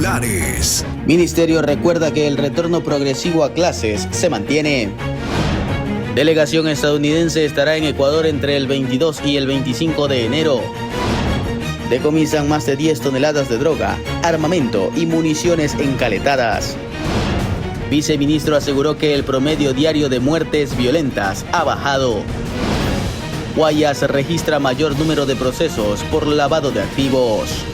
titulares. Ministerio recuerda que el retorno progresivo a clases se mantiene. Delegación estadounidense estará en Ecuador entre el 22 y el 25 de enero. Decomisan más de 10 toneladas de droga, armamento y municiones encaletadas. Viceministro aseguró que el promedio diario de muertes violentas ha bajado. Guayas registra mayor número de procesos por lavado de activos.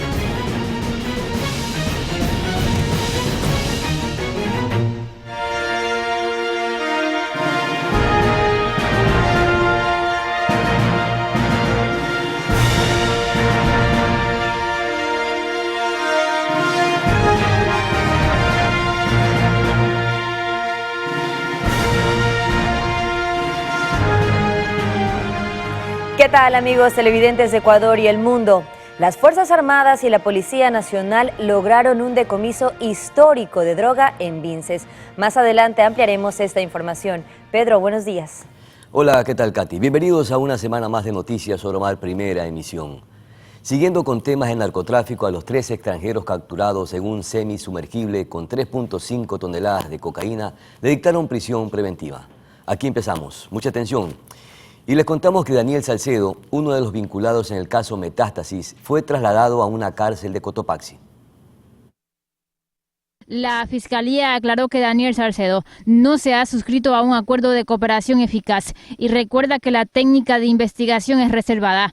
¿Qué tal, amigos televidentes de Ecuador y el mundo? Las Fuerzas Armadas y la Policía Nacional lograron un decomiso histórico de droga en Vinces. Más adelante ampliaremos esta información. Pedro, buenos días. Hola, ¿qué tal, Katy? Bienvenidos a una semana más de Noticias Oromar, primera emisión. Siguiendo con temas de narcotráfico, a los 3 extranjeros capturados en un semisumergible con 3.5 toneladas de cocaína le dictaron prisión preventiva. Aquí empezamos. Mucha atención. Y les contamos que Daniel Salcedo, uno de los vinculados en el caso Metástasis, fue trasladado a una cárcel de Cotopaxi. La Fiscalía aclaró que Daniel Salcedo no se ha suscrito a un acuerdo de cooperación eficaz y recuerda que la técnica de investigación es reservada.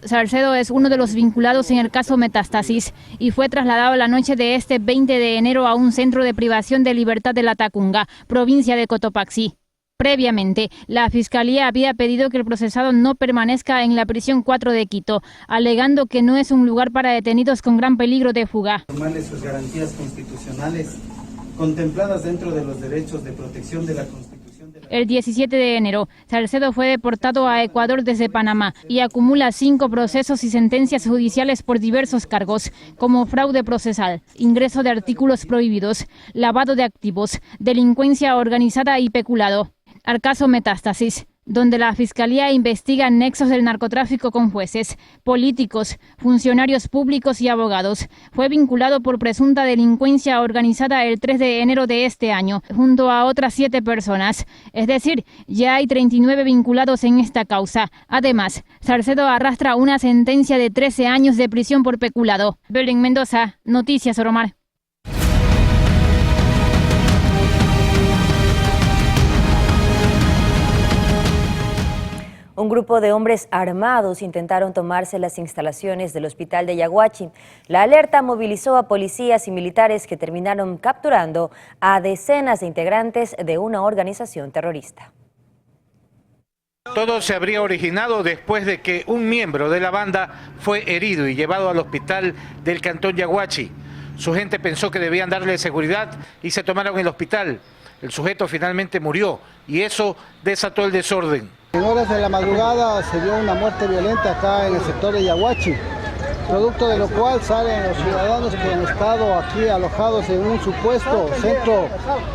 Salcedo es uno de los vinculados en el caso Metástasis y fue trasladado la noche de este 20 de enero a un centro de privación de libertad de La Tacunga, provincia de Cotopaxi. Previamente, la Fiscalía había pedido que el procesado no permanezca en la prisión 4 de Quito, alegando que no es un lugar para detenidos con gran peligro de fuga. Tomarle sus garantías constitucionales contempladas dentro de los derechos de protección de la Constitución. El 17 de enero, Salcedo fue deportado a Ecuador desde Panamá y acumula 5 procesos y sentencias judiciales por diversos cargos, como fraude procesal, ingreso de artículos prohibidos, lavado de activos, delincuencia organizada y peculado. Al caso Metástasis, donde la Fiscalía investiga nexos del narcotráfico con jueces, políticos, funcionarios públicos y abogados. Fue vinculado por presunta delincuencia organizada el 3 de enero de este año, junto a otras 7 personas. Es decir, ya hay 39 vinculados en esta causa. Además, Salcedo arrastra una sentencia de 13 años de prisión por peculado. Belén Mendoza, Noticias Oromar. Un grupo de hombres armados intentaron tomarse las instalaciones del hospital de Yaguachi. La alerta movilizó a policías y militares que terminaron capturando a decenas de integrantes de una organización terrorista. Todo se habría originado después de que un miembro de la banda fue herido y llevado al hospital del cantón Yaguachi. Su gente pensó que debían darle seguridad y se tomaron el hospital. El sujeto finalmente murió y eso desató el desorden. En horas de la madrugada se dio una muerte violenta acá en el sector de Yaguachi, producto de lo cual salen los ciudadanos que han estado aquí alojados en un supuesto centro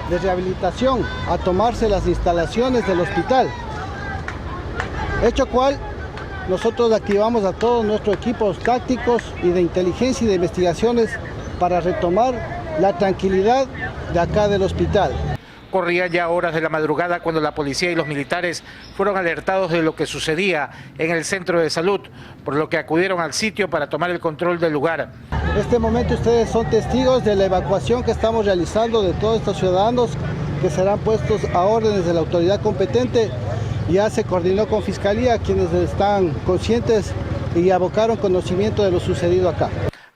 de rehabilitación a tomarse las instalaciones del hospital. Hecho cual, nosotros activamos a todos nuestros equipos tácticos y de inteligencia y de investigaciones para retomar la tranquilidad de acá del hospital. Corrían ya horas de la madrugada cuando la policía y los militares fueron alertados de lo que sucedía en el centro de salud, por lo que acudieron al sitio para tomar el control del lugar. En este momento ustedes son testigos de la evacuación que estamos realizando de todos estos ciudadanos que serán puestos a órdenes de la autoridad competente. Ya se coordinó con Fiscalía, quienes están conscientes y abocaron conocimiento de lo sucedido acá.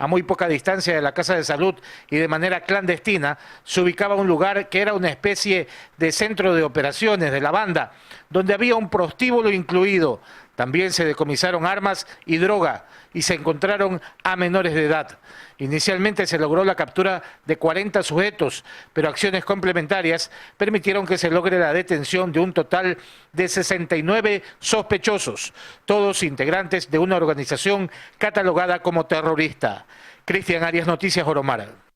A muy poca distancia de la Casa de Salud y de manera clandestina se ubicaba un lugar que era una especie de centro de operaciones de la banda, donde había un prostíbulo incluido. También se decomisaron armas y droga y se encontraron a menores de edad. Inicialmente se logró la captura de 40 sujetos, pero acciones complementarias permitieron que se logre la detención de un total de 69 sospechosos, todos integrantes de una organización catalogada como terrorista. Cristian Arias, Noticias Oromar.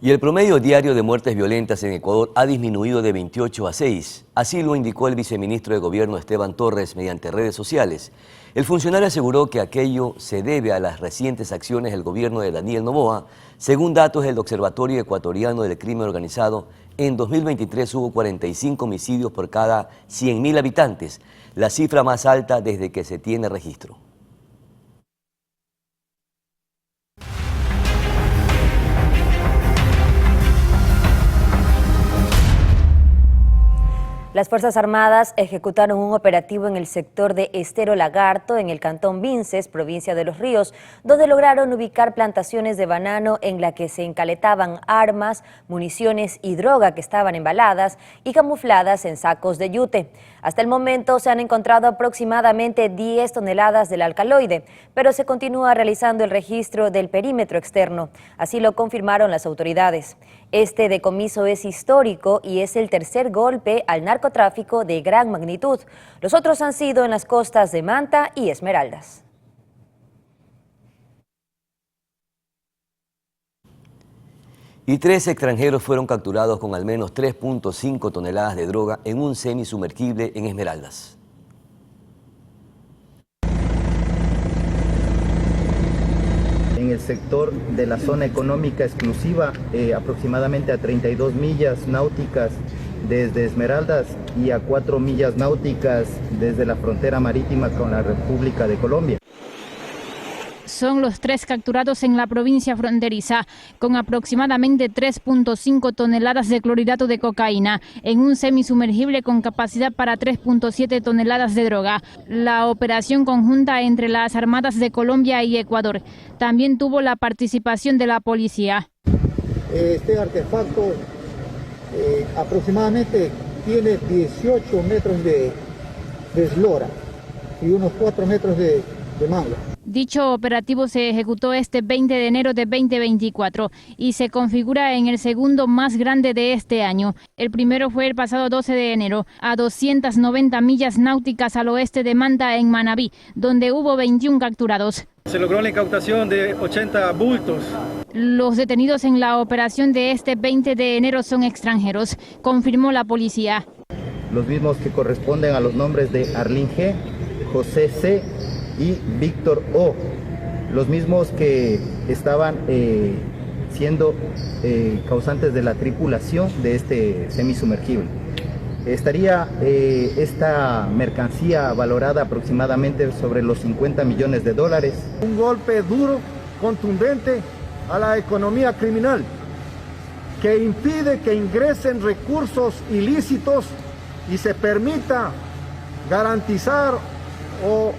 Y el promedio diario de muertes violentas en Ecuador ha disminuido de 28 a 6. Así lo indicó el viceministro de Gobierno Esteban Torres mediante redes sociales. El funcionario aseguró que aquello se debe a las recientes acciones del gobierno de Daniel Noboa. Según datos del Observatorio Ecuatoriano del Crimen Organizado, en 2023 hubo 45 homicidios por cada 100.000 habitantes, la cifra más alta desde que se tiene registro. Las Fuerzas Armadas ejecutaron un operativo en el sector de Estero Lagarto, en el cantón Vinces, provincia de Los Ríos, donde lograron ubicar plantaciones de banano en la que se encaletaban armas, municiones y droga que estaban embaladas y camufladas en sacos de yute. Hasta el momento se han encontrado aproximadamente 10 toneladas del alcaloide, pero se continúa realizando el registro del perímetro externo. Así lo confirmaron las autoridades. Este decomiso es histórico y es el tercer golpe al narcotráfico de gran magnitud. Los otros han sido en las costas de Manta y Esmeraldas. Y 3 extranjeros fueron capturados con al menos 3.5 toneladas de droga en un semisumergible en Esmeraldas. En el sector de la zona económica exclusiva, aproximadamente a 32 millas náuticas desde Esmeraldas y a 4 millas náuticas desde la frontera marítima con la República de Colombia. Son los 3 capturados en la provincia fronteriza, con aproximadamente 3.5 toneladas de clorhidrato de cocaína, en un semisumergible con capacidad para 3.7 toneladas de droga. La operación conjunta entre las Armadas de Colombia y Ecuador también tuvo la participación de la policía. Este artefacto aproximadamente tiene 18 metros de eslora y unos 4 metros de manga. Dicho operativo se ejecutó este 20 de enero de 2024 y se configura en el segundo más grande de este año. El primero fue el pasado 12 de enero, a 290 millas náuticas al oeste de Manta, en Manabí, donde hubo 21 capturados. Se logró la incautación de 80 bultos. Los detenidos en la operación de este 20 de enero son extranjeros, confirmó la policía. Los mismos que corresponden a los nombres de Arlín G., José C. y Víctor O., los mismos que estaban siendo causantes de la tripulación de este semisumergible. Estaría esta mercancía valorada aproximadamente sobre los 50 millones de dólares. Un golpe duro, contundente a la economía criminal, que impide que ingresen recursos ilícitos y se permita garantizar o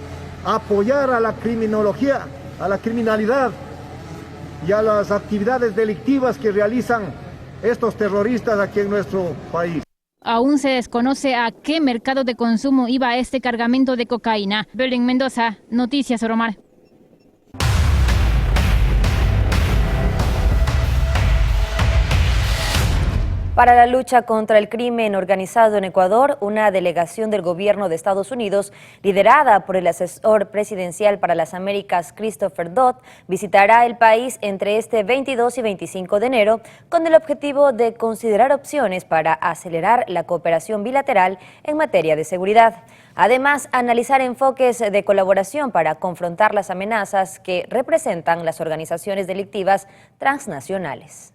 apoyar a la criminología, a la criminalidad y a las actividades delictivas que realizan estos terroristas aquí en nuestro país. Aún se desconoce a qué mercado de consumo iba este cargamento de cocaína. Belén Mendoza, Noticias Oromar. Para la lucha contra el crimen organizado en Ecuador, una delegación del gobierno de Estados Unidos, liderada por el asesor presidencial para las Américas, Christopher Dodd, visitará el país entre este 22 y 25 de enero con el objetivo de considerar opciones para acelerar la cooperación bilateral en materia de seguridad. Además, analizar enfoques de colaboración para confrontar las amenazas que representan las organizaciones delictivas transnacionales.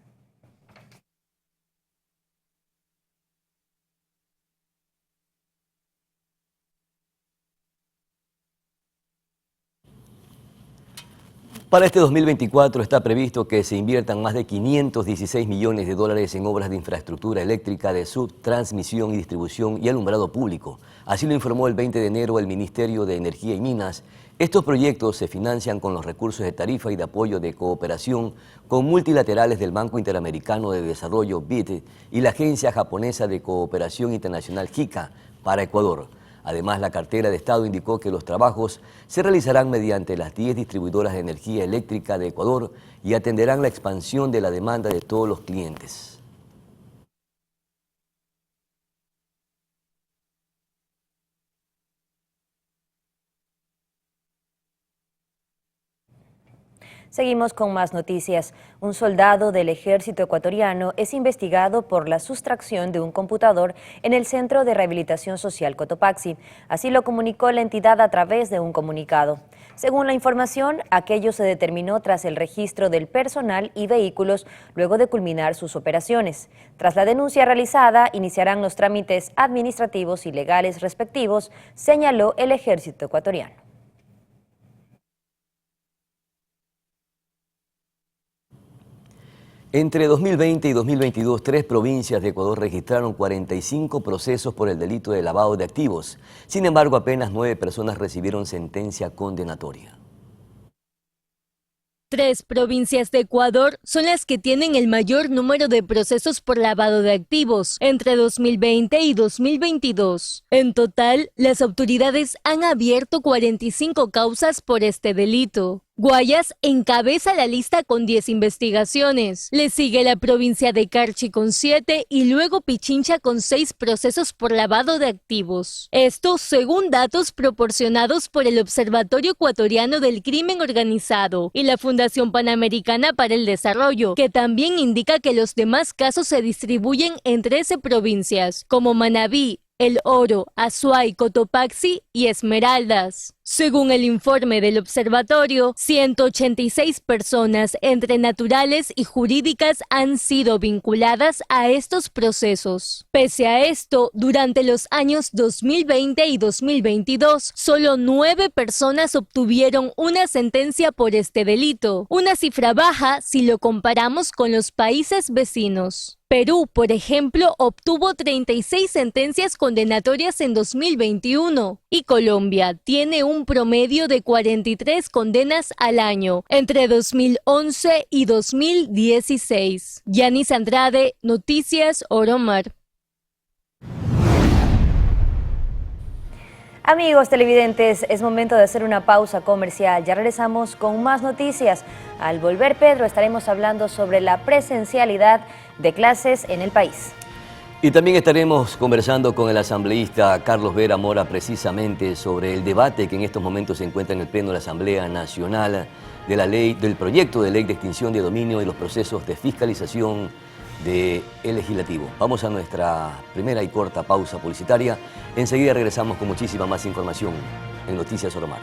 Para este 2024 está previsto que se inviertan más de 516 millones de dólares en obras de infraestructura eléctrica de subtransmisión y distribución y alumbrado público. Así lo informó el 20 de enero el Ministerio de Energía y Minas. Estos proyectos se financian con los recursos de tarifa y de apoyo de cooperación con multilaterales del Banco Interamericano de Desarrollo BID y la Agencia Japonesa de Cooperación Internacional JICA para Ecuador. Además, la cartera de Estado indicó que los trabajos se realizarán mediante las 10 distribuidoras de energía eléctrica de Ecuador y atenderán la expansión de la demanda de todos los clientes. Seguimos con más noticias. Un soldado del ejército ecuatoriano es investigado por la sustracción de un computador en el Centro de Rehabilitación Social Cotopaxi. Así lo comunicó la entidad a través de un comunicado. Según la información, aquello se determinó tras el registro del personal y vehículos luego de culminar sus operaciones. Tras la denuncia realizada, iniciarán los trámites administrativos y legales respectivos, señaló el ejército ecuatoriano. Entre 2020 y 2022, 3 provincias de Ecuador registraron 45 procesos por el delito de lavado de activos. Sin embargo, apenas 9 personas recibieron sentencia condenatoria. 3 provincias de Ecuador son las que tienen el mayor número de procesos por lavado de activos entre 2020 y 2022. En total, las autoridades han abierto 45 causas por este delito. Guayas encabeza la lista con 10 investigaciones. Le sigue la provincia de Carchi con 7 y luego Pichincha con 6 procesos por lavado de activos. Esto según datos proporcionados por el Observatorio Ecuatoriano del Crimen Organizado y la Fundación Panamericana para el Desarrollo, que también indica que los demás casos se distribuyen en 13 provincias, como Manabí, El Oro, Azuay, Cotopaxi y Esmeraldas. Según el informe del observatorio, 186 personas entre naturales y jurídicas han sido vinculadas a estos procesos. Pese a esto, durante los años 2020 y 2022, solo 9 personas obtuvieron una sentencia por este delito, una cifra baja si lo comparamos con los países vecinos. Perú, por ejemplo, obtuvo 36 sentencias condenatorias en 2021 y Colombia tiene un promedio de 43 condenas al año entre 2011 y 2016. Yanis Andrade, Noticias Oromar. Amigos televidentes, es momento de hacer una pausa comercial. Ya regresamos con más noticias. Al volver, Pedro, estaremos hablando sobre la presencialidad de clases en el país. Y también estaremos conversando con el asambleísta Carlos Vera Mora precisamente sobre el debate que en estos momentos se encuentra en el Pleno de la Asamblea Nacional de la ley, del proyecto de ley de extinción de dominio y los procesos de fiscalización del legislativo. Vamos a nuestra primera y corta pausa publicitaria. Enseguida regresamos con muchísima más información en Noticias Oromar.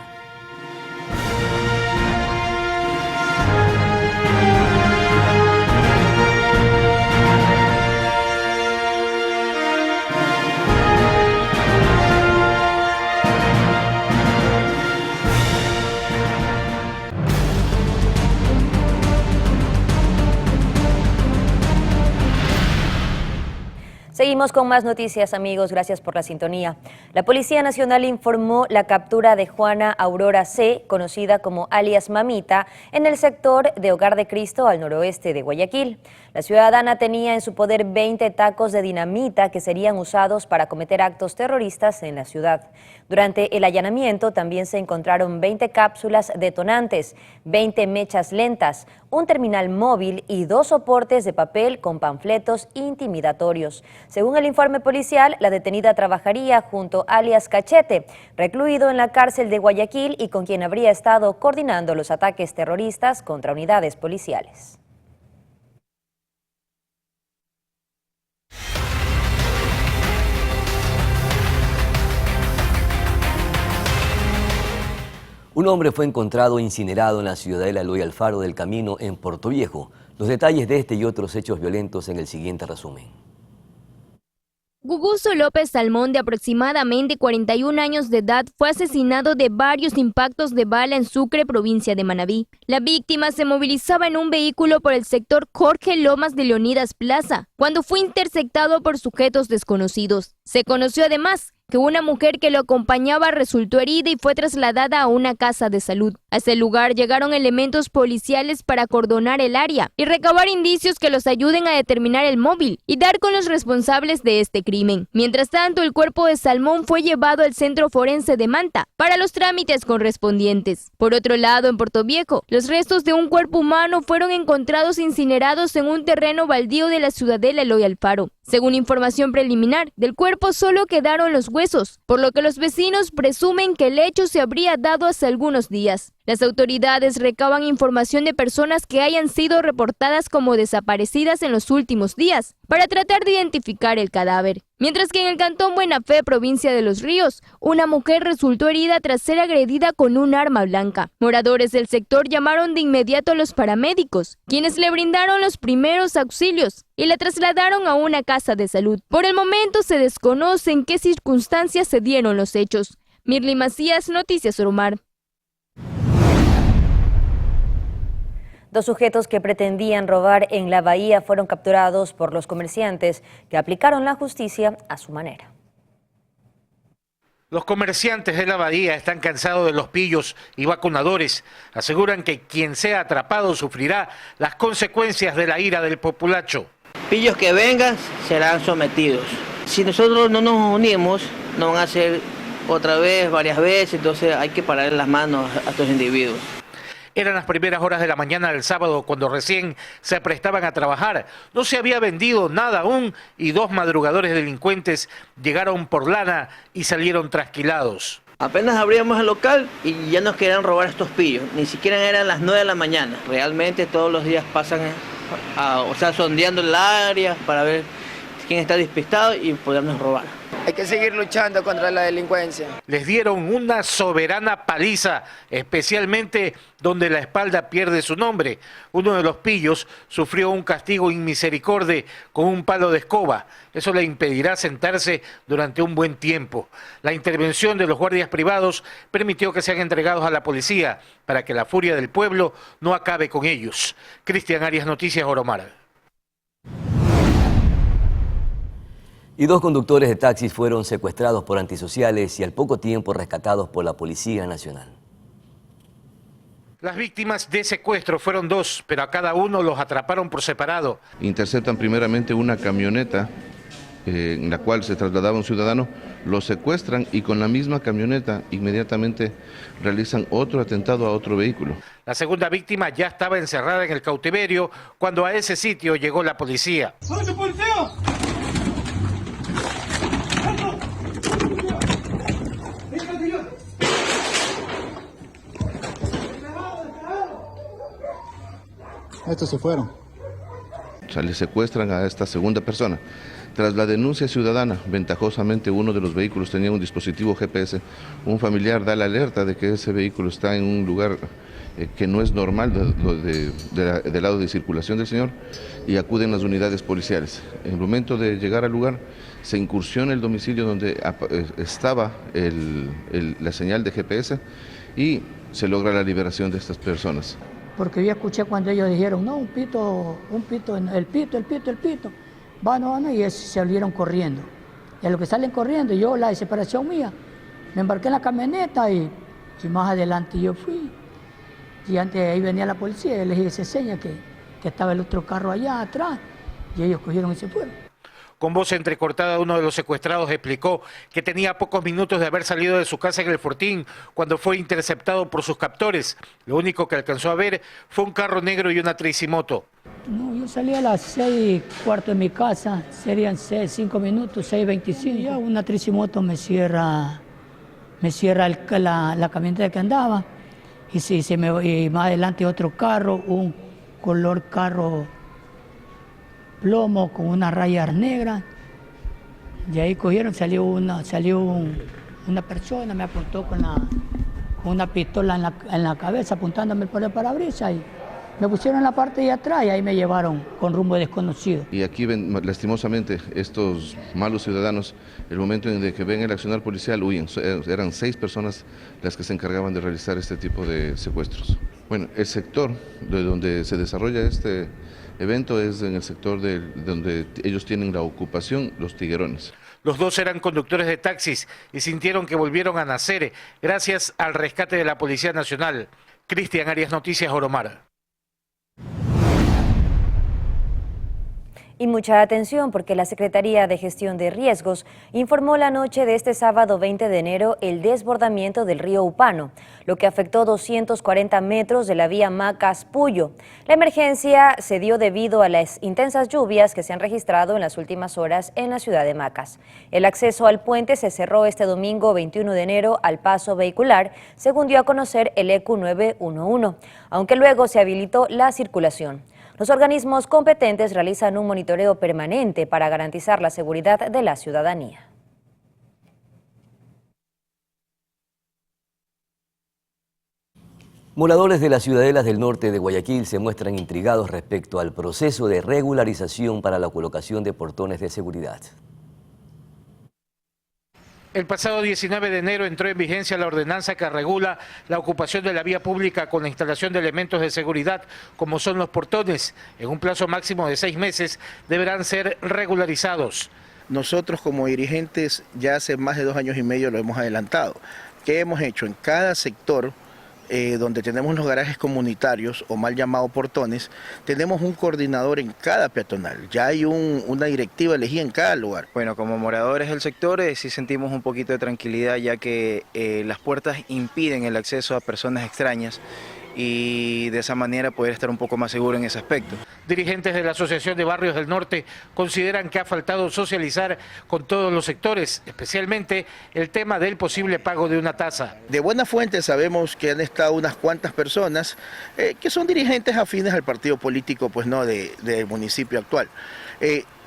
Seguimos con más noticias, amigos. Gracias por la sintonía. La Policía Nacional informó la captura de Juana Aurora C., conocida como alias Mamita, en el sector de Hogar de Cristo, al noroeste de Guayaquil. La ciudadana tenía en su poder 20 tacos de dinamita que serían usados para cometer actos terroristas en la ciudad. Durante el allanamiento también se encontraron 20 cápsulas detonantes, 20 mechas lentas, un terminal móvil y 2 soportes de papel con panfletos intimidatorios. Según el informe policial, la detenida trabajaría junto a alias Cachete, recluido en la cárcel de Guayaquil y con quien habría estado coordinando los ataques terroristas contra unidades policiales. Un hombre fue encontrado incinerado en la ciudadela Eloy Alfaro del Camino en Portoviejo. Los detalles de este y otros hechos violentos en el siguiente resumen. Guguso López Salmón, de aproximadamente 41 años de edad, fue asesinado de varios impactos de bala en Sucre, provincia de Manabí. La víctima se movilizaba en un vehículo por el sector Jorge Lomas de Leonidas Plaza, cuando fue interceptado por sujetos desconocidos. Se conoció además que una mujer que lo acompañaba resultó herida y fue trasladada a una casa de salud. A ese lugar llegaron elementos policiales para acordonar el área y recabar indicios que los ayuden a determinar el móvil y dar con los responsables de este crimen. Mientras tanto, el cuerpo de Salmón fue llevado al Centro Forense de Manta para los trámites correspondientes. Por otro lado, en Portoviejo, los restos de un cuerpo humano fueron encontrados incinerados en un terreno baldío de la ciudadela Eloy Alfaro. Según información preliminar, del cuerpo solo quedaron los huesos, por lo que los vecinos presumen que el hecho se habría dado hace algunos días. Las autoridades recaban información de personas que hayan sido reportadas como desaparecidas en los últimos días para tratar de identificar el cadáver. Mientras que en el cantón Buena Fe, provincia de Los Ríos, una mujer resultó herida tras ser agredida con un arma blanca. Moradores del sector llamaron de inmediato a los paramédicos, quienes le brindaron los primeros auxilios y la trasladaron a una casa de salud. Por el momento se desconoce en qué circunstancias se dieron los hechos. Mirly Macías, Noticias Oromar. 2 sujetos que pretendían robar en la bahía fueron capturados por los comerciantes que aplicaron la justicia a su manera. Los comerciantes de la bahía están cansados de los pillos y vacunadores. Aseguran que quien sea atrapado sufrirá las consecuencias de la ira del populacho. Pillos que vengan serán sometidos. Si nosotros no nos unimos, nos van a hacer otra vez, varias veces, entonces hay que parar las manos a estos individuos. Eran las primeras horas de la mañana del sábado cuando recién se prestaban a trabajar. No se había vendido nada aún y 2 madrugadores delincuentes llegaron por lana y salieron trasquilados. Apenas abríamos el local y ya nos querían robar estos pillos. Ni siquiera eran las 9 de la mañana. Realmente todos los días pasan, sondeando el área para ver quién está despistado y podernos robar. Hay que seguir luchando contra la delincuencia. Les dieron una soberana paliza, especialmente donde la espalda pierde su nombre. Uno de los pillos sufrió un castigo inmisericorde con un palo de escoba. Eso le impedirá sentarse durante un buen tiempo. La intervención de los guardias privados permitió que sean entregados a la policía para que la furia del pueblo no acabe con ellos. Cristian Arias, Noticias Oromar. Y 2 conductores de taxis fueron secuestrados por antisociales y al poco tiempo rescatados por la Policía Nacional. Las víctimas de secuestro fueron 2, pero a cada uno los atraparon por separado. Interceptan primeramente una camioneta en la cual se trasladaba un ciudadano, lo secuestran y con la misma camioneta inmediatamente realizan otro atentado a otro vehículo. La segunda víctima ya estaba encerrada en el cautiverio cuando a ese sitio llegó la policía. ¡Policía! Estos se fueron. O sea, le secuestran a esta segunda persona. Tras la denuncia ciudadana, ventajosamente uno de los vehículos tenía un dispositivo GPS. Un familiar da la alerta de que ese vehículo está en un lugar que no es normal del lado de circulación del señor y acuden las unidades policiales. En el momento de llegar al lugar, se incursiona el domicilio donde estaba la señal de GPS y se logra la liberación de estas personas. Porque yo escuché cuando ellos dijeron, no, el pito, el pito. Van, y se salieron corriendo. Y a lo que salen corriendo, yo, la desesperación mía, me embarqué en la camioneta y más adelante yo fui. Y antes ahí venía la policía y les hice señas que estaba el otro carro allá atrás y ellos cogieron y se fueron. Con voz entrecortada, uno de los secuestrados explicó que tenía pocos minutos de haber salido de su casa en El Fortín cuando fue interceptado por sus captores. Lo único que alcanzó a ver fue un carro negro y una tricimoto. No, yo salí a las 6:15 de mi casa, serían 5 minutos, 6:25. Ya una tricimoto me cierra la camioneta que andaba y más adelante otro carro, un color carro plomo con unas rayas negras, y ahí cogieron, salió una persona, me apuntó con una pistola en la cabeza apuntándome por el parabrisas y me pusieron en la parte de atrás y ahí me llevaron con rumbo desconocido. Y aquí lastimosamente estos malos ciudadanos, el momento en que ven el accionar policial huyen. Eran 6 personas las que se encargaban de realizar este tipo de secuestros. Bueno, el sector de donde se desarrolla este evento es en el sector donde ellos tienen la ocupación, Los Tiguerones. Los 2 eran conductores de taxis y sintieron que volvieron a nacer gracias al rescate de la Policía Nacional. Cristian Arias, Noticias Oromar. Y mucha atención porque la Secretaría de Gestión de Riesgos informó la noche de este sábado 20 de enero el desbordamiento del río Upano, lo que afectó 240 metros de la vía Macas-Puyo. La emergencia se dio debido a las intensas lluvias que se han registrado en las últimas horas en la ciudad de Macas. El acceso al puente se cerró este domingo 21 de enero al paso vehicular, según dio a conocer el ECU 911, aunque luego se habilitó la circulación. Los organismos competentes realizan un monitoreo permanente para garantizar la seguridad de la ciudadanía. Moradores de las ciudadelas del norte de Guayaquil se muestran intrigados respecto al proceso de regularización para la colocación de portones de seguridad. El pasado 19 de enero entró en vigencia la ordenanza que regula la ocupación de la vía pública con la instalación de elementos de seguridad, como son los portones. En un plazo máximo de 6 meses deberán ser regularizados. Nosotros como dirigentes ya hace más de 2 años y medio lo hemos adelantado. ¿Qué hemos hecho? En cada sector donde tenemos los garajes comunitarios o mal llamados portones, tenemos un coordinador en cada peatonal, ya hay una directiva elegida en cada lugar. Bueno, como moradores del sector sí sentimos un poquito de tranquilidad, ya que las puertas impiden el acceso a personas extrañas y de esa manera poder estar un poco más seguro en ese aspecto. Dirigentes de la Asociación de Barrios del Norte consideran que ha faltado socializar con todos los sectores, especialmente el tema del posible pago de una tasa. De buena fuente sabemos que han estado unas cuantas personas que son dirigentes afines al partido político del municipio actual.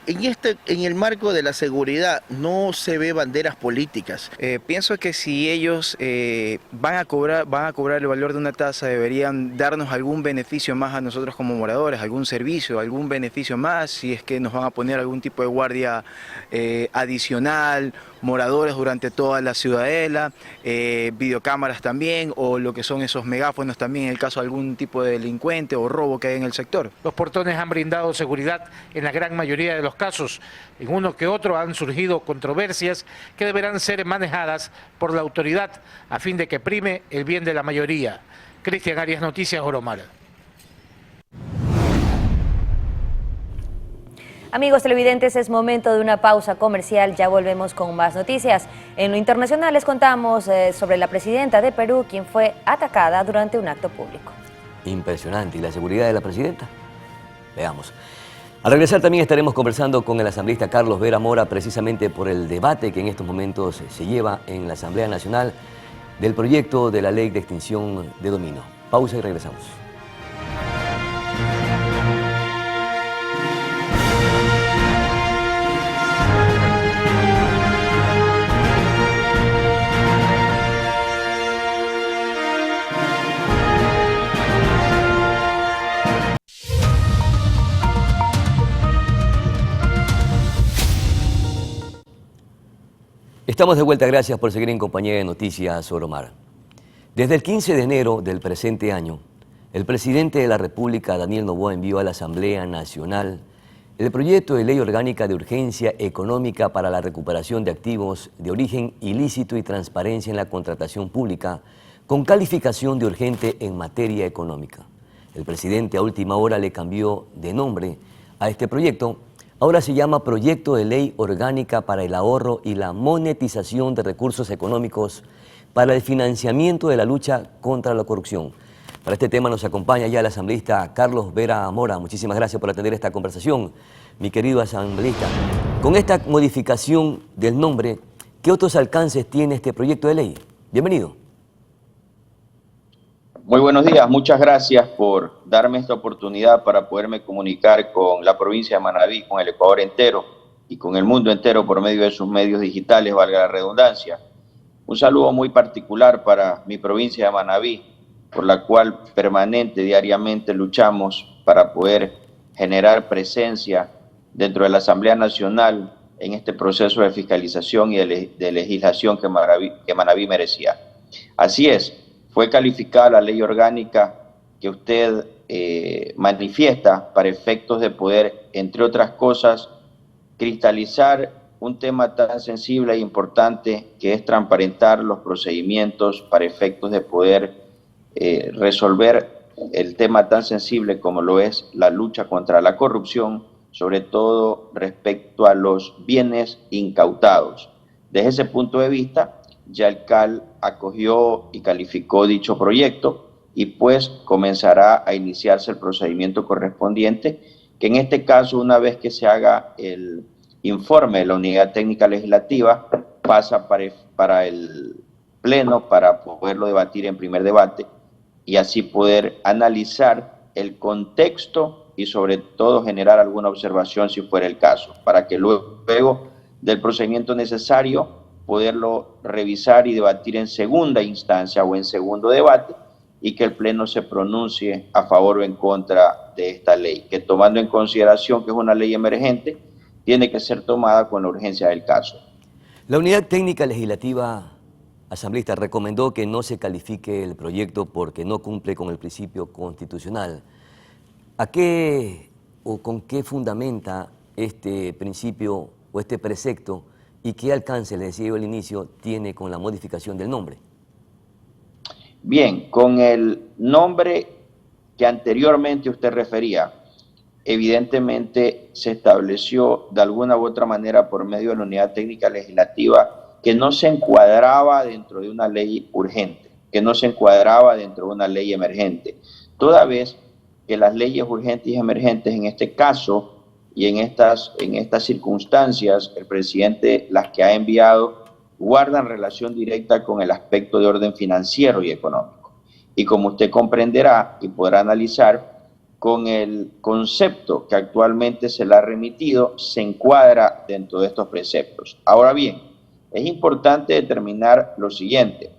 En el marco de la seguridad no se ve banderas políticas. Pienso que si ellos van a cobrar el valor de una tasa, deberían darnos algún beneficio más a nosotros como moradores, algún servicio, algún beneficio más, si es que nos van a poner algún tipo de guardia adicional, moradores durante toda la ciudadela, videocámaras también, o lo que son esos megáfonos también en el caso de algún tipo de delincuente o robo que hay en el sector. Los portones han brindado seguridad en la gran mayoría de los casos. En uno que otro han surgido controversias que deberán ser manejadas por la autoridad a fin de que prime el bien de la mayoría. Cristian Arias, Noticias Oromar. Amigos televidentes, es momento de una pausa comercial, ya volvemos con más noticias. En lo internacional les contamos sobre la presidenta de Perú, quien fue atacada durante un acto público. Impresionante. ¿Y la seguridad de la presidenta? Veamos. Al regresar también estaremos conversando con el asambleísta Carlos Vera Mora, precisamente por el debate que en estos momentos se lleva en la Asamblea Nacional del proyecto de la Ley de Extinción de Dominio. Pausa y regresamos. Estamos de vuelta, gracias por seguir en compañía de Noticias Oromar. Desde el 15 de enero del presente año, el presidente de la República, Daniel Noboa, envió a la Asamblea Nacional el proyecto de ley orgánica de urgencia económica para la recuperación de activos de origen ilícito y transparencia en la contratación pública, con calificación de urgente en materia económica. El presidente a última hora le cambió de nombre a este proyecto. Ahora se llama Proyecto de Ley Orgánica para el Ahorro y la Monetización de Recursos Económicos para el Financiamiento de la Lucha contra la Corrupción. Para este tema nos acompaña ya el asambleísta Carlos Vera Mora. Muchísimas gracias por atender esta conversación, mi querido asambleísta. Con esta modificación del nombre, ¿qué otros alcances tiene este proyecto de ley? Bienvenido. Muy buenos días, muchas gracias por darme esta oportunidad para poderme comunicar con la provincia de Manabí, con el Ecuador entero y con el mundo entero por medio de sus medios digitales, valga la redundancia. Un saludo muy particular para mi provincia de Manabí, por la cual diariamente luchamos para poder generar presencia dentro de la Asamblea Nacional en este proceso de fiscalización y de legislación que Manabí merecía. Así es. Fue calificada la ley orgánica que usted manifiesta para efectos de poder, entre otras cosas, cristalizar un tema tan sensible e importante que es transparentar los procedimientos para efectos de poder resolver el tema tan sensible como lo es la lucha contra la corrupción sobre todo respecto a los bienes incautados. Desde ese punto de vista, ya el CAL acogió y calificó dicho proyecto y pues comenzará a iniciarse el procedimiento correspondiente, que en este caso, una vez que se haga el informe de la Unidad Técnica Legislativa, pasa para el Pleno para poderlo debatir en primer debate y así poder analizar el contexto y sobre todo generar alguna observación si fuera el caso, para que luego del procedimiento necesario poderlo revisar y debatir en segunda instancia o en segundo debate y que el Pleno se pronuncie a favor o en contra de esta ley, que tomando en consideración que es una ley emergente, tiene que ser tomada con la urgencia del caso. La Unidad Técnica Legislativa asambleísta recomendó que no se califique el proyecto porque no cumple con el principio constitucional. ¿A qué o con qué fundamenta este principio o este precepto y qué alcance, les decía yo al inicio, tiene con la modificación del nombre? Bien, con el nombre que anteriormente usted refería, evidentemente se estableció de alguna u otra manera por medio de la Unidad Técnica Legislativa que no se encuadraba dentro de una ley urgente, que no se encuadraba dentro de una ley emergente, toda vez que las leyes urgentes y emergentes en este caso y en estas circunstancias, el presidente las que ha enviado guardan relación directa con el aspecto de orden financiero y económico. Y como usted comprenderá y podrá analizar, con el concepto que actualmente se le ha remitido, se encuadra dentro de estos preceptos. Ahora bien, es importante determinar lo siguiente.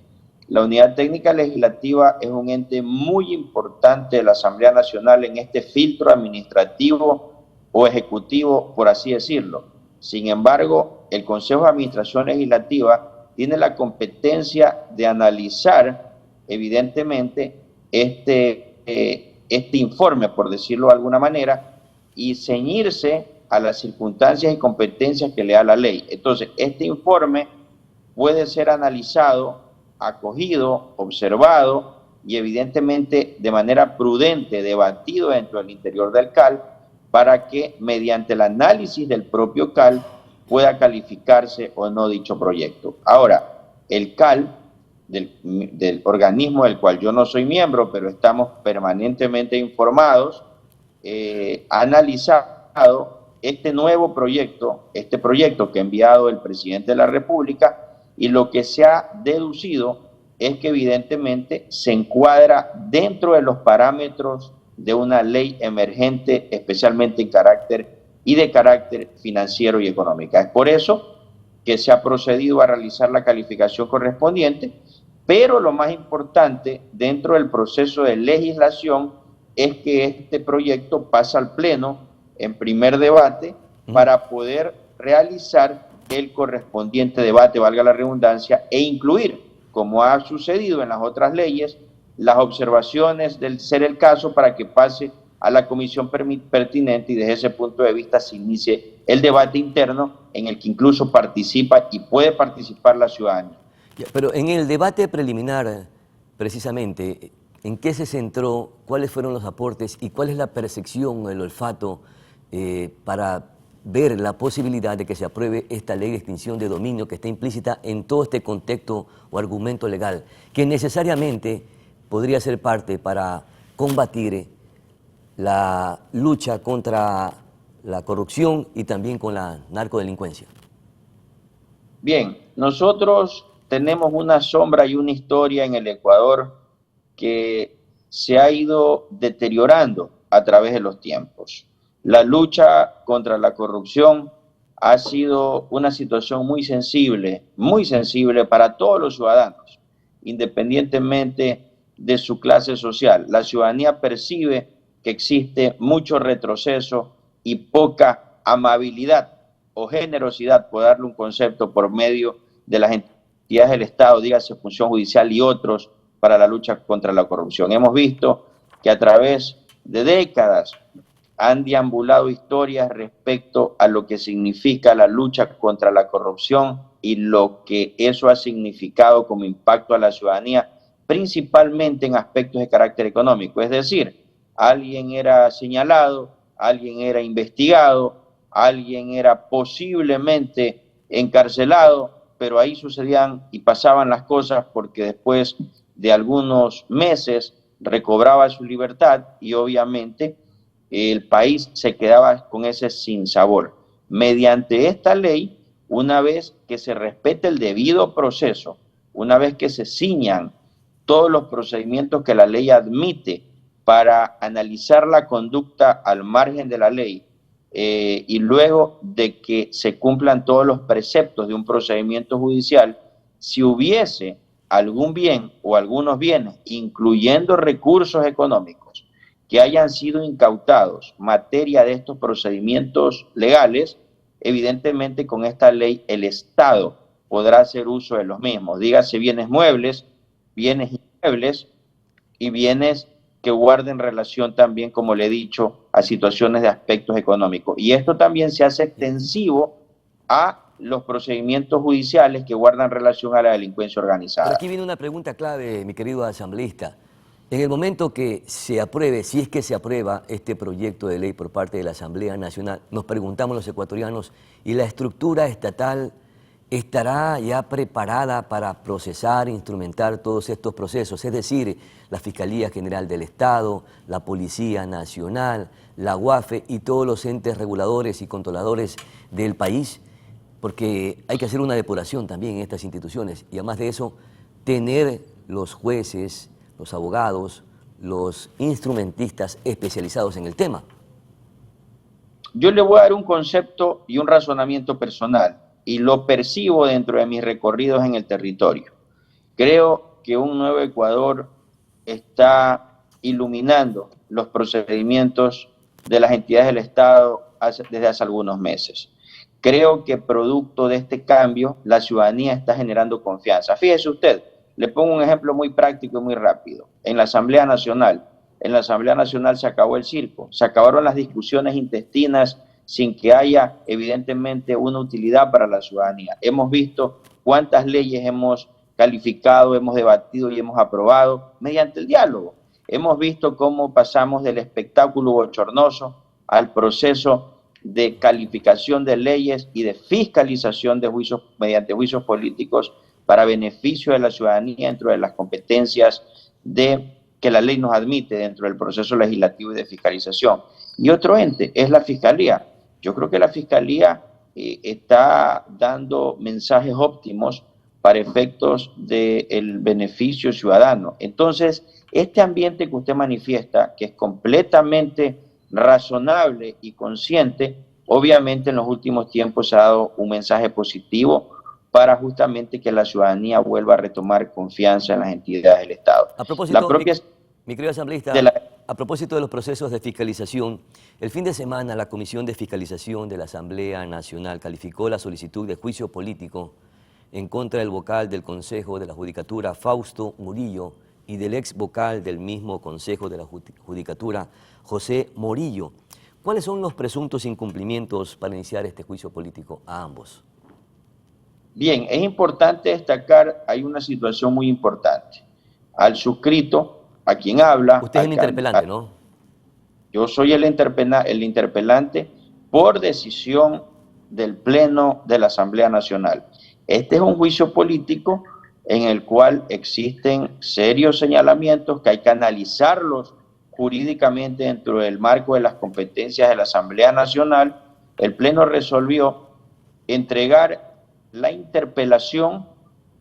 La Unidad Técnica Legislativa es un ente muy importante de la Asamblea Nacional en este filtro administrativo o ejecutivo, por así decirlo. Sin embargo, el Consejo de Administración Legislativa tiene la competencia de analizar, evidentemente, este informe, por decirlo de alguna manera, y ceñirse a las circunstancias y competencias que le da la ley. Entonces, este informe puede ser analizado, acogido, observado y evidentemente de manera prudente debatido dentro del interior del CAL para que mediante el análisis del propio CAL pueda calificarse o no dicho proyecto. Ahora, el CAL, del organismo del cual yo no soy miembro, pero estamos permanentemente informados, ha analizado este nuevo proyecto, este proyecto que ha enviado el presidente de la República, y lo que se ha deducido es que evidentemente se encuadra dentro de los parámetros de una ley emergente, especialmente de carácter financiero y económico. Es por eso que se ha procedido a realizar la calificación correspondiente, pero lo más importante dentro del proceso de legislación es que este proyecto pasa al Pleno en primer debate para poder realizar el correspondiente debate, valga la redundancia, e incluir, como ha sucedido en las otras leyes, las observaciones del ser el caso para que pase a la comisión pertinente y desde ese punto de vista se inicie el debate interno en el que incluso participa y puede participar la ciudadanía. Pero en el debate preliminar, precisamente, ¿en qué se centró? ¿Cuáles fueron los aportes? ¿Y cuál es la percepción, el olfato para ver la posibilidad de que se apruebe esta ley de extinción de dominio que está implícita en todo este contexto o argumento legal, que necesariamente podría ser parte para combatir la lucha contra la corrupción y también con la narcodelincuencia? Bien, nosotros tenemos una sombra y una historia en el Ecuador que se ha ido deteriorando a través de los tiempos. La lucha contra la corrupción ha sido una situación muy sensible para todos los ciudadanos, independientemente de su clase social. La ciudadanía percibe que existe mucho retroceso y poca amabilidad o generosidad, por darle un concepto, por medio de las entidades del Estado, dígase Función Judicial y otros, para la lucha contra la corrupción. Hemos visto que a través de décadas han deambulado historias respecto a lo que significa la lucha contra la corrupción y lo que eso ha significado como impacto a la ciudadanía, principalmente en aspectos de carácter económico. Es decir, alguien era señalado, alguien era investigado, alguien era posiblemente encarcelado, pero ahí sucedían y pasaban las cosas porque después de algunos meses recobraba su libertad y obviamente el país se quedaba con ese sinsabor. Mediante esta ley, una vez que se respete el debido proceso, una vez que se ciñan todos los procedimientos que la ley admite para analizar la conducta al margen de la ley, y luego de que se cumplan todos los preceptos de un procedimiento judicial, si hubiese algún bien o algunos bienes, incluyendo recursos económicos, que hayan sido incautados materia de estos procedimientos legales, evidentemente con esta ley el Estado podrá hacer uso de los mismos. Dígase bienes muebles, bienes inmuebles y bienes que guarden relación también, como le he dicho, a situaciones de aspectos económicos. Y esto también se hace extensivo a los procedimientos judiciales que guardan relación a la delincuencia organizada. Pero aquí viene una pregunta clave, mi querido asambleísta. En el momento que se apruebe, si es que se aprueba este proyecto de ley por parte de la Asamblea Nacional, nos preguntamos los ecuatorianos, ¿y la estructura estatal estará ya preparada para procesar, instrumentar todos estos procesos? Es decir, la Fiscalía General del Estado, la Policía Nacional, la UAFE y todos los entes reguladores y controladores del país, porque hay que hacer una depuración también en estas instituciones y además de eso, tener los jueces, los abogados, los instrumentistas especializados en el tema. Yo le voy a dar un concepto y un razonamiento personal y lo percibo dentro de mis recorridos en el territorio. Creo que un nuevo Ecuador está iluminando los procedimientos de las entidades del Estado desde hace algunos meses. Creo que producto de este cambio, la ciudadanía está generando confianza. Fíjese usted, le pongo un ejemplo muy práctico y muy rápido. En la Asamblea Nacional se acabó el circo, se acabaron las discusiones intestinas sin que haya evidentemente una utilidad para la ciudadanía. Hemos visto cuántas leyes hemos calificado, hemos debatido y hemos aprobado mediante el diálogo. Hemos visto cómo pasamos del espectáculo bochornoso al proceso de calificación de leyes y de fiscalización de juicios mediante juicios políticos para beneficio de la ciudadanía dentro de las competencias que la ley nos admite dentro del proceso legislativo y de fiscalización. Y otro ente es la Fiscalía. Yo creo que la Fiscalía está dando mensajes óptimos para efectos del beneficio ciudadano. Entonces, este ambiente que usted manifiesta, que es completamente razonable y consciente, obviamente en los últimos tiempos se ha dado un mensaje positivo para justamente que la ciudadanía vuelva a retomar confianza en las entidades del Estado. A propósito, mi querido asambleísta, a propósito de los procesos de fiscalización, el fin de semana la Comisión de Fiscalización de la Asamblea Nacional calificó la solicitud de juicio político en contra del vocal del Consejo de la Judicatura, Fausto Murillo, y del ex vocal del mismo Consejo de la Judicatura, José Morillo. ¿Cuáles son los presuntos incumplimientos para iniciar este juicio político a ambos? Bien, es importante destacar, hay una situación muy importante. Al suscrito, a quien habla... Usted es el interpelante, ¿no? Yo soy el interpelante por decisión del Pleno de la Asamblea Nacional. Este es un juicio político en el cual existen serios señalamientos que hay que analizarlos jurídicamente dentro del marco de las competencias de la Asamblea Nacional. El Pleno resolvió entregar la interpelación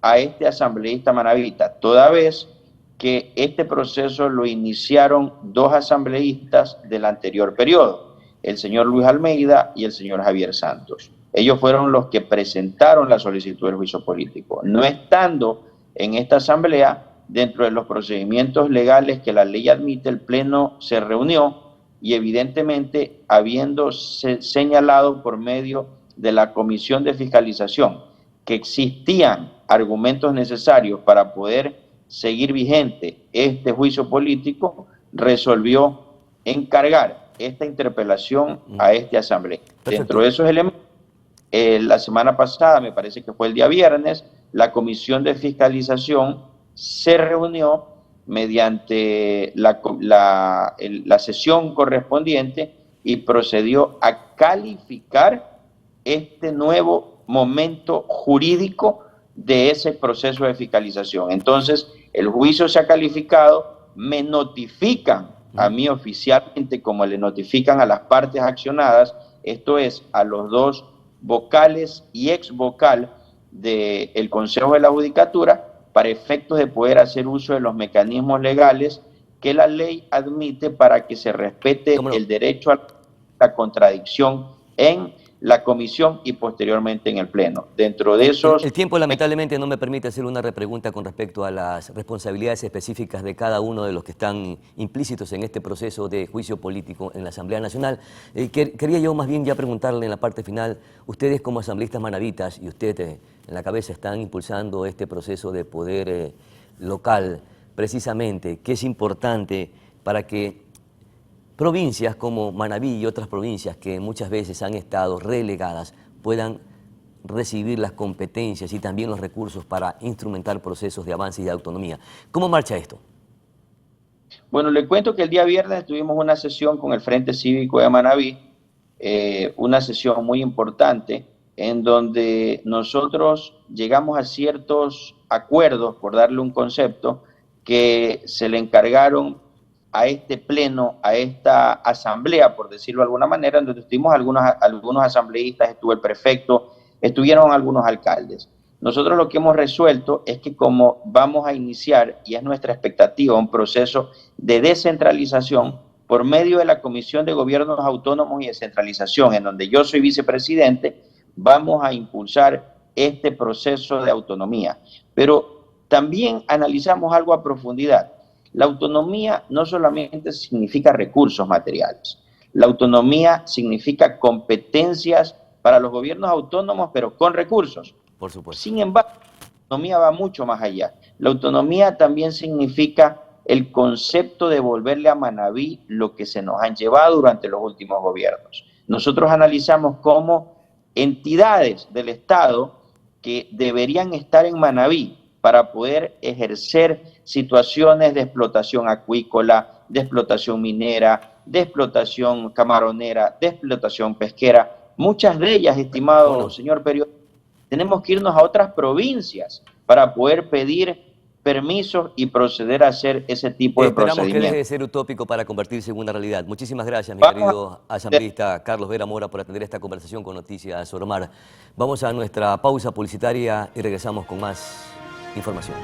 a este asambleísta manabita, toda vez que este proceso lo iniciaron dos asambleístas del anterior periodo, el señor Luis Almeida y el señor Javier Santos. Ellos fueron los que presentaron la solicitud del juicio político. No estando en esta asamblea, dentro de los procedimientos legales que la ley admite, el Pleno se reunió y evidentemente habiendo señalado por medio de la Comisión de Fiscalización que existían argumentos necesarios para poder seguir vigente este juicio político, resolvió encargar esta interpelación a este asamblea. Dentro de esos elementos, la semana pasada, me parece que fue el día viernes, la Comisión de Fiscalización se reunió mediante la sesión correspondiente y procedió a calificar este nuevo momento jurídico de ese proceso de fiscalización. Entonces, el juicio se ha calificado, me notifican a mí oficialmente como le notifican a las partes accionadas, esto es, a los dos vocales y ex vocal del Consejo de la Judicatura, para efectos de poder hacer uso de los mecanismos legales que la ley admite para que se respete el derecho a la contradicción en la comisión y posteriormente en el pleno. Dentro de esos... El tiempo lamentablemente no me permite hacer una repregunta con respecto a las responsabilidades específicas de cada uno de los que están implícitos en este proceso de juicio político en la Asamblea Nacional. Quería yo más bien ya preguntarle en la parte final, ustedes como asambleístas manavitas y usted en la cabeza están impulsando este proceso de poder local, precisamente, que es importante para que provincias como Manabí y otras provincias que muchas veces han estado relegadas puedan recibir las competencias y también los recursos para instrumentar procesos de avance y de autonomía. ¿Cómo marcha esto? Bueno, le cuento que el día viernes tuvimos una sesión con el Frente Cívico de Manabí, una sesión muy importante en donde nosotros llegamos a ciertos acuerdos, por darle un concepto, que se le encargaron a este pleno, a esta asamblea, por decirlo de alguna manera, en donde estuvimos algunos asambleístas, estuvo el prefecto, estuvieron algunos alcaldes. Nosotros lo que hemos resuelto es que como vamos a iniciar, y es nuestra expectativa, un proceso de descentralización por medio de la Comisión de Gobiernos Autónomos y Descentralización, en donde yo soy vicepresidente, vamos a impulsar este proceso de autonomía. Pero también analizamos algo a profundidad. La autonomía no solamente significa recursos materiales, la autonomía significa competencias para los gobiernos autónomos, pero con recursos. Por supuesto. Sin embargo, la autonomía va mucho más allá. La autonomía también significa el concepto de devolverle a Manabí lo que se nos han llevado durante los últimos gobiernos. Nosotros analizamos cómo entidades del Estado que deberían estar en Manabí para poder ejercer situaciones de explotación acuícola, de explotación minera, de explotación camaronera, de explotación pesquera. Muchas de ellas, estimado señor periodista, tenemos que irnos a otras provincias para poder pedir permisos y proceder a hacer ese tipo de procedimientos. Esperamos que deje de ser utópico para convertirse en una realidad. Muchísimas gracias, mi querido asambleísta Carlos Vera Mora, por atender esta conversación con Noticias Soromar. Vamos a nuestra pausa publicitaria y regresamos con más información.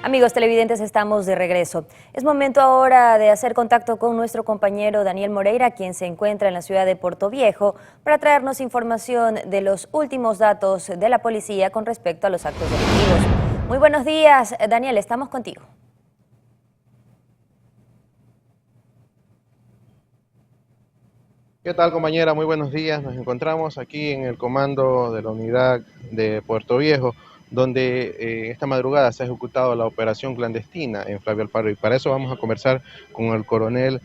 Amigos televidentes, estamos de regreso. Es momento ahora de hacer contacto con nuestro compañero Daniel Moreira, quien se encuentra en la ciudad de Puerto Viejo, para traernos información de los últimos datos de la policía con respecto a los actos delictivos. Muy buenos días, Daniel, estamos contigo. ¿Qué tal, compañera? Muy buenos días. Nos encontramos aquí en el comando de la unidad de Puerto Viejo, donde esta madrugada se ha ejecutado la operación clandestina en Flavio Alfaro, y para eso vamos a conversar con el coronel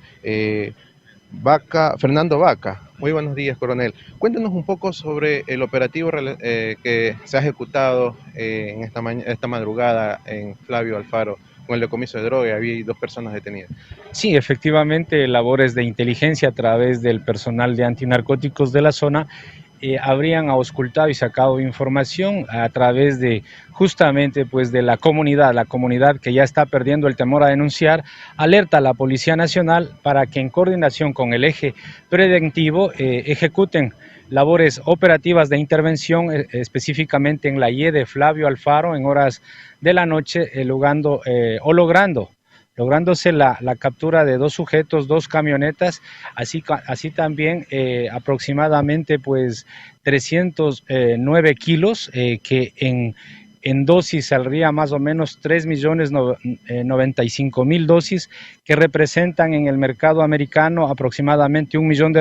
Fernando Vaca. Muy buenos días, coronel. Cuéntenos un poco sobre el operativo que se ha ejecutado en esta madrugada en Flavio Alfaro con el decomiso de droga. Había 2 personas detenidas. Sí, efectivamente, labores de inteligencia a través del personal de antinarcóticos de la zona habrían auscultado y sacado información a través de justamente pues de la comunidad que ya está perdiendo el temor a denunciar, alerta a la Policía Nacional para que en coordinación con el eje preventivo ejecuten labores operativas de intervención específicamente en la Y de Flavio Alfaro en horas de la noche, lográndose la captura de 2 sujetos, 2 camionetas, así también aproximadamente pues 309 kilos que en dosis saldría más o menos 3.095.000 dosis, que representan en el mercado americano aproximadamente $1 millón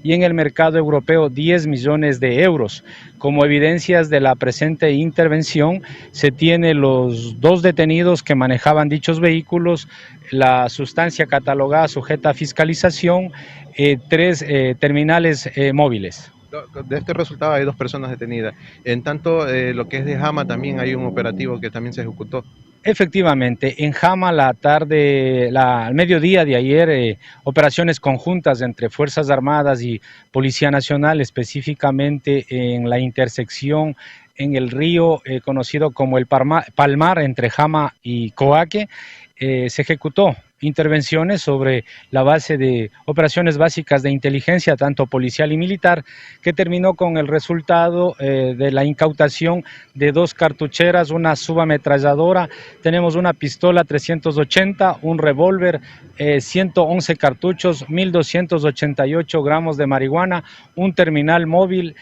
y en el mercado europeo 10 millones de euros. Como evidencias de la presente intervención, se tiene los 2 detenidos que manejaban dichos vehículos, la sustancia catalogada sujeta a fiscalización, 3 terminales móviles. De este resultado hay 2 personas detenidas. En tanto, lo que es de Jama también hay un operativo que también se ejecutó. Efectivamente, en Jama al mediodía de ayer, operaciones conjuntas entre Fuerzas Armadas y Policía Nacional, específicamente en la intersección en el río conocido como el Palmar entre Jama y Coaque, se ejecutó intervenciones sobre la base de operaciones básicas de inteligencia, tanto policial y militar, que terminó con el resultado de la incautación de 2 cartucheras, una subametralladora, tenemos una pistola 380, un revólver, 111 cartuchos, 1.288 gramos de marihuana, un terminal móvil,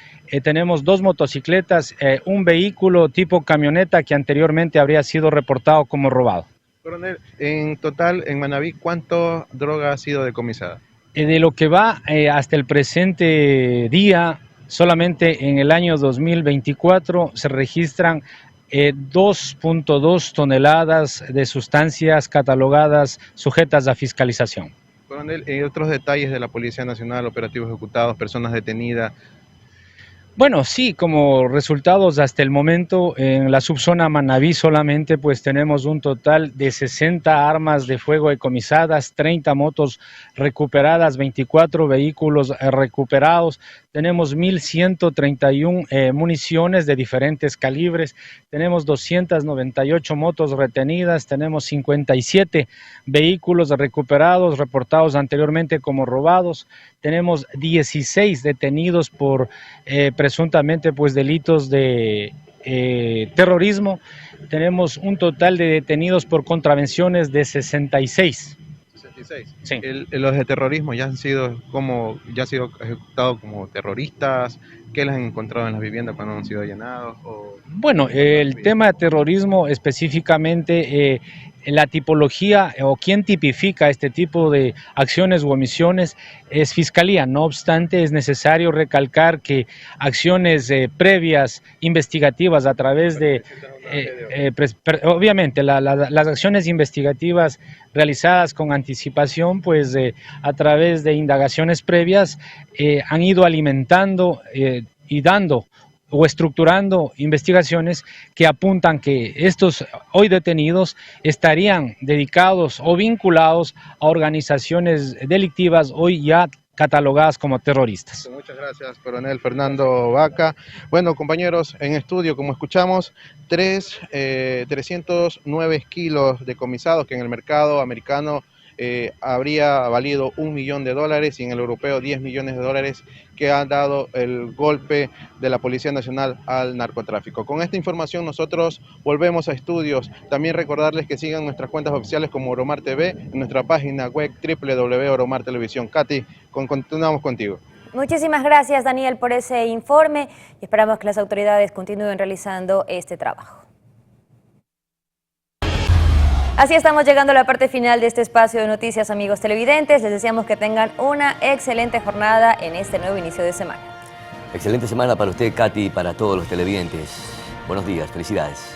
tenemos 2 motocicletas, un vehículo tipo camioneta que anteriormente habría sido reportado como robado. Coronel, en total en Manabí, ¿cuánta droga ha sido decomisada? De lo que va hasta el presente día, solamente en el año 2024 se registran 2.2 toneladas de sustancias catalogadas sujetas a fiscalización. Coronel, otros detalles de la Policía Nacional, operativos ejecutados, personas detenidas. Bueno, sí, como resultados hasta el momento en la subzona Manabí solamente pues tenemos un total de 60 armas de fuego decomisadas, 30 motos recuperadas, 24 vehículos recuperados, tenemos 1.131 municiones de diferentes calibres, tenemos 298 motos retenidas, tenemos 57 vehículos recuperados, reportados anteriormente como robados, tenemos 16 detenidos por presuntamente pues delitos de terrorismo, tenemos un total de detenidos por contravenciones de 66. 66. Sí. Los de terrorismo ya han sido ejecutados como terroristas. ¿Qué les han encontrado en las viviendas cuando han sido allanados? Bueno, el tema de terrorismo específicamente, la tipología o quién tipifica este tipo de acciones u omisiones es Fiscalía. No obstante, es necesario recalcar que acciones previas investigativas a través de, obviamente, las acciones investigativas realizadas con anticipación, pues a través de indagaciones previas han ido alimentando y dando o estructurando investigaciones que apuntan que estos hoy detenidos estarían dedicados o vinculados a organizaciones delictivas hoy ya catalogadas como terroristas. Muchas gracias, coronel Fernando Vaca. Bueno, compañeros, en estudio, como escuchamos, 309 kilos decomisados que en el mercado americano habría valido $1 millón y en el europeo 10 millones de dólares, que ha dado el golpe de la Policía Nacional al narcotráfico. Con esta información nosotros volvemos a estudios. También recordarles que sigan nuestras cuentas oficiales como Oromar TV, en nuestra página web www.oromar Televisión. Katy, continuamos contigo. Muchísimas gracias, Daniel, por ese informe y esperamos que las autoridades continúen realizando este trabajo. Así estamos llegando a la parte final de este espacio de noticias, amigos televidentes. Les deseamos que tengan una excelente jornada en este nuevo inicio de semana. Excelente semana para usted, Katy, y para todos los televidentes. Buenos días, felicidades.